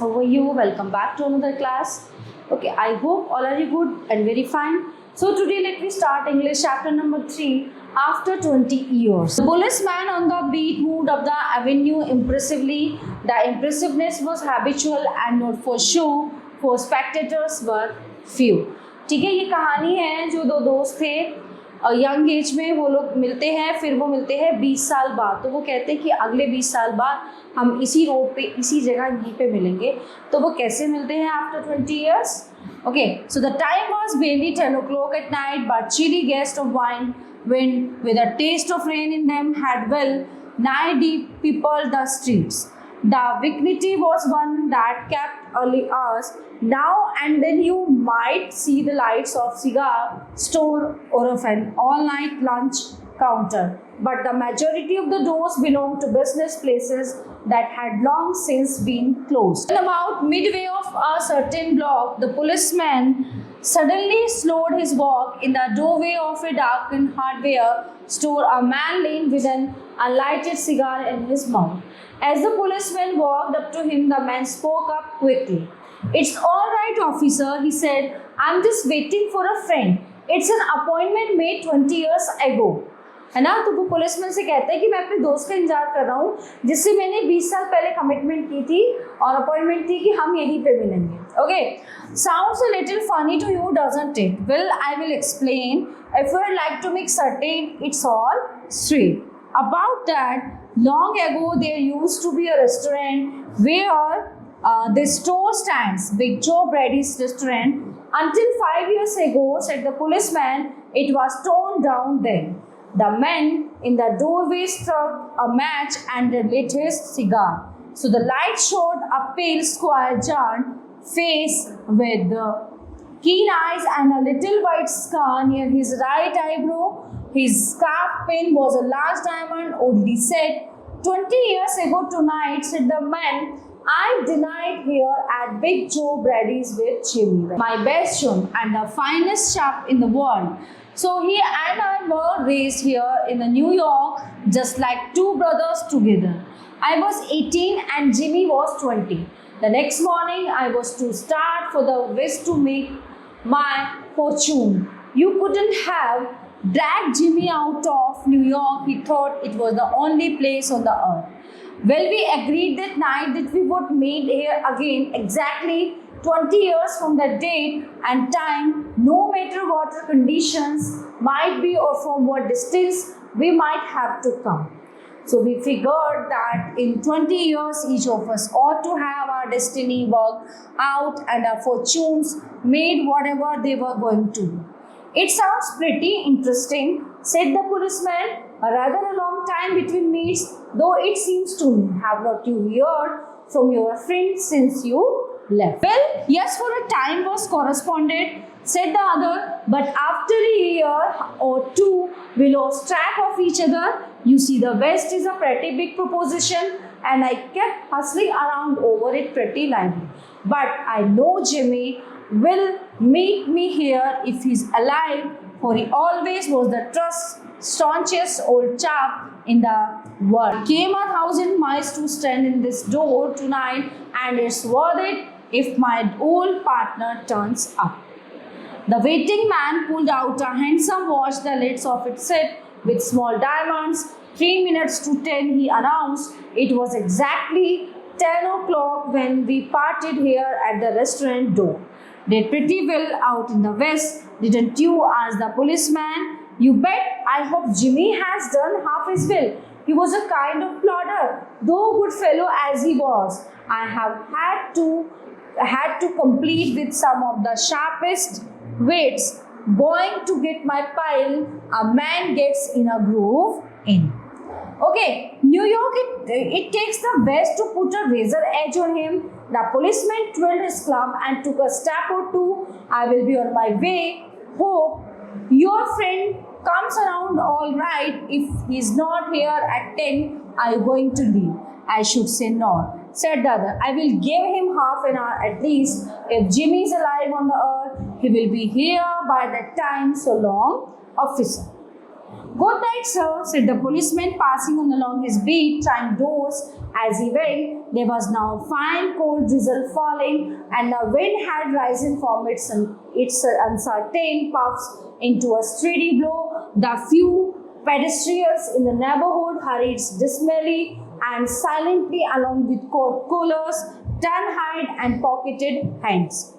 How are you? Welcome back to another class. Okay, I hope all are you good and very fine. So today let me start English chapter number 3 after 20 years. The policeman on the beat moved up the avenue impressively. The impressiveness was habitual and not for show, for spectators were few. ठीक है, ये कहानी है जो दो दोस्त थे young age में, वो लोग मिलते हैं, फिर वो मिलते हैं 20 साल बाद। तो वो कहते हैं कि अगले 20 साल बाद हम इसी रोड पे इसी जगह यहीं पे मिलेंगे। तो वो कैसे मिलते हैं after 20 years? Okay, so the time was barely 10 o'clock at night, but chilly gusts of wine, wind with a taste of rain in them, had well nigh deep peopled the streets. The vicinity was one that kept early hours. Now and then you might see the lights of cigar store or of an all-night lunch counter. But the majority of the doors belonged to business places that had long since been closed. And about midway of a certain block, the policeman suddenly slowed his walk. In the doorway of a darkened hardware store, a man leaned with an unlighted cigar in his mouth. As the policeman walked up to him, the man spoke up quickly. "It's all right, officer," he said. "I'm just waiting for a friend. It's an appointment made 20 years ago." है ना? तो वो policeman से कहता है कि मैं अपने दोस्त का इंतजार कर रहा हूँ जिससे मैंने 20 साल पहले कमिटमेंट की थी और अपॉइंटमेंट थी कि हम यहीं पे मिलेंगे. Okay, sounds a little funny to you, doesn't it? Well, I will explain. If you would like to make certain, it's all straight. About that, long ago there used to be a restaurant where the store stands, Big Joe Brady's restaurant. Until 5 years ago, said the policeman, it was torn down then. The man in the doorway struck a match and lit his cigar. So the light showed a pale, square John face with keen eyes and a little white scar near his right eyebrow. His scarf pin was a large diamond. Oddly said, 20 years ago tonight, said the man, I dined here at Big Joe Brady's with Jimmy, my best chum and the finest chap in the world. So he and I were raised here in the New York, just like two brothers together. I was 18 and Jimmy was 20. The next morning, I was to start for the West to make my fortune. You couldn't have dragged Jimmy out of New York. He thought it was the only place on the earth. Well, we agreed that night that we would meet here again exactly 20 years from that date and time, no matter what the conditions might be or from what distance we might have to come. So we figured that in 20 years, each of us ought to have our destiny worked out and our fortunes made whatever they were going to do. It sounds pretty interesting, said the policeman. Rather a long time between meets, though it seems to me. Have not you heard from your friend since you left? Well, yes, for a time was corresponded, said the other, but after a year or two, we lost track of each other. You see, the West is a pretty big proposition, and I kept hustling around over it pretty lively. But I know Jimmy will meet me here if he's alive, for he always was the staunchest old chap in the world. Came 1,000 miles to stand in this door tonight, and it's worth it if my old partner turns up. The waiting man pulled out a handsome watch. The lids of it set with small diamonds. 3 minutes to 10, he announced. It was exactly 10 o'clock when we parted here at the restaurant door. Did pretty well out in the West, didn't you? asked the policeman. You bet. I hope Jimmy has done half his will. He was a kind of plodder, though good fellow as he was. I have had to complete with some of the sharpest weights. Going to get my pile, a man gets in a groove in. Okay, New York, it takes the West to put a razor edge on him. The policeman twirled his club and took a step or two. I will be on my way. Hope your friend comes around all right. If he's not here at 10, are you going to leave? I should say not, said the other. I will give him half an hour at least. If Jimmy is alive on the earth, he will be here by that time. So long, officer. Good night, sir, said the policeman, passing on along his beat, trying doors. As he went, there was now fine cold drizzle falling, and the wind had risen from its uncertain puffs into a steady blow. The few pedestrians in the neighborhood hurried dismally and silently along with coat collars, tan-hide and pocketed hands.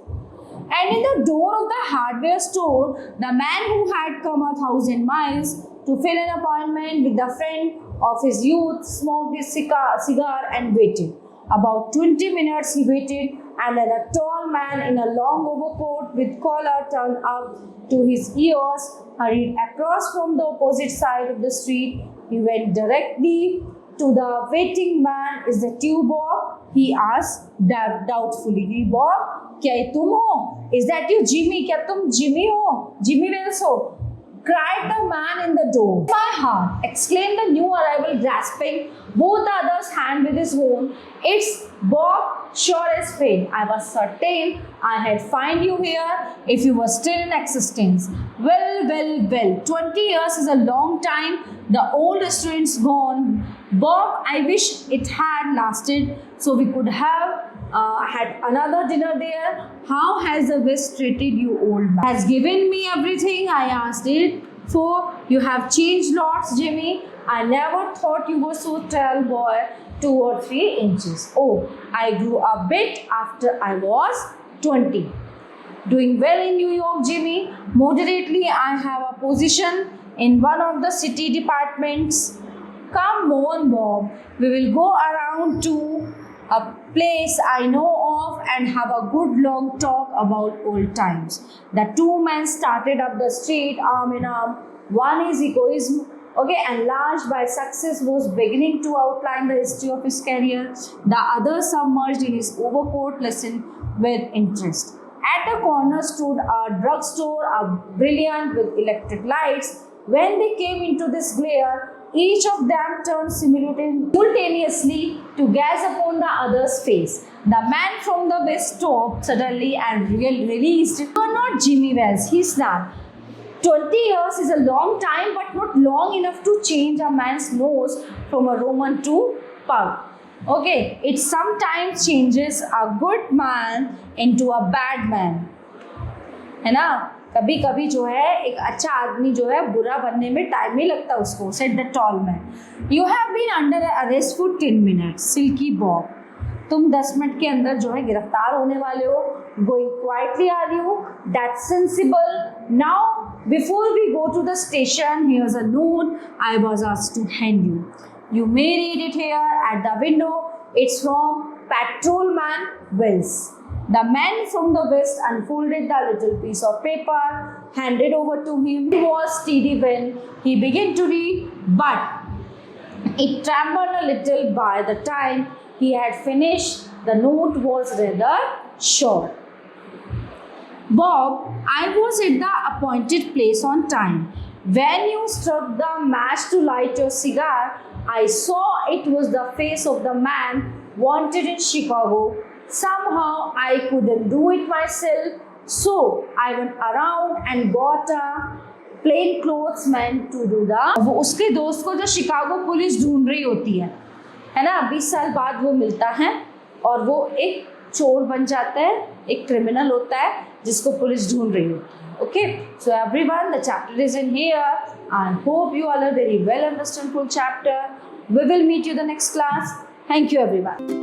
And in the door of the hardware store, the man who had come 1,000 miles to fill an appointment with the friend of his youth smoked his cigar and waited. About 20 minutes he waited, and then a tall man in a long overcoat with collar turned up to his ears hurried across from the opposite side of the street. He went directly to the waiting man. Is that you, Bob? He asked doubtfully. Bob, क्या ये तुम हो? Is that you, Jimmy? क्या तुम Jimmy हो? Jimmy Wells हो? Cried the man in the door. My heart, exclaimed the new arrival, grasping both the other's hand with his own. It's Bob, sure as fate. I was certain I had find you here if you were still in existence. Well, 20 years is a long time. The old restaurant's gone. Bob, I wish it had lasted so we could have had another dinner there. How has the West treated you, old man? Has given me everything I asked it for. You have changed lots, Jimmy. I never thought you were so tall, boy, 2 or 3 inches. Oh, I grew a bit after I was 20. Doing well in New York, Jimmy. Moderately, I have a position in one of the city departments. Come on, Bob. We will go around to a place I know of and have a good long talk about old times. The two men started up the street arm in arm. One is egoism, enlarged by success, was beginning to outline the history of his career. The other, submerged in his overcoat, listened with interest. At the corner stood a drugstore, brilliant with electric lights. When they came into this glare, each of them turned simultaneously to gaze upon the other's face. The man from the west stopped suddenly and released. "You are not Jimmy Wells," he snapped. 20 years is a long time, but not long enough to change a man's nose from a Roman to pug. It sometimes changes a good man into a bad man. है ना? कभी कभी जो है एक अच्छा आदमी जो है बुरा बनने में टाइम नहीं लगता उसको. Said the tall man. You have been under arrest for 10 minutes, Silky Bob. तुम 10 मिनट के अंदर जो है गिरफ्तार होने वाले हो. Going quietly, are you? That's sensible. Now, before we go to the station, here's a note I was asked to hand you. You may read it here at the window. It's from Patrolman Wells. The man from the west unfolded the little piece of paper, handed over to him. He was steady when he began to read, but it trembled a little by the time he had finished. The note was rather short. Bob, I was at the appointed place on time. When you struck the match to light your cigar, I saw it was the face of the man wanted in Chicago. Somehow I couldn't do it myself, so I went around and got a plain clothes man to do the. वो उसके दोस्त को जो Chicago police ढूंढ रही होती है ना? 20 साल बाद वो मिलता है और वो एक चोर बन जाता है, एक क्रिमिनल होता है जिसको पुलिस ढूंढ रही होती है. Okay, so everyone, the chapter is in here. I hope you all are very well understand full chapter. We will meet you the next class. Thank you, everyone.